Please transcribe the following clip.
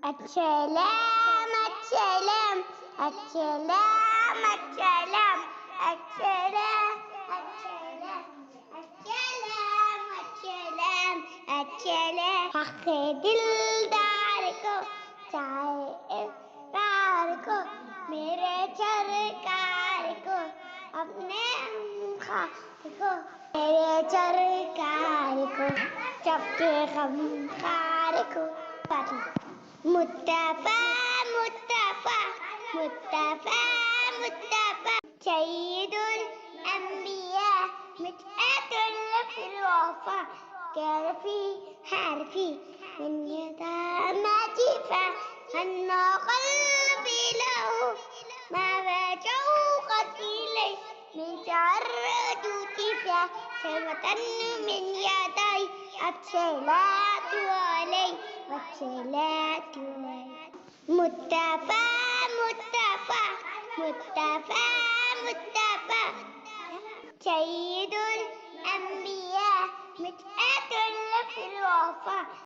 അച്ചലാം അച്ചലാം അച്ചലാം അച്ചലാം അച്ചലാം അച്ചലാം അച്ചലാം അച്ചലാം അച്ചലാം ഹഖ് ദിൽദാർ को चाहे इफ्तार को मेरे सरकार को अपने खार को मेरे सरकार को सबके गमखार को मुस्तफा मुस्तफा मुस्तफा मुस्तफा सय्यदुल अंबिया मिदअतुल फिल वफा كارفي حارفي من يتامى أن قلبي له ما شوقت إليه من تعرضت فيها سمة من يدي الصلاة عليه والصلاة عليه مصطفى مصطفى مصطفى مصطفى سيد الأنبياء مدحة في الوفا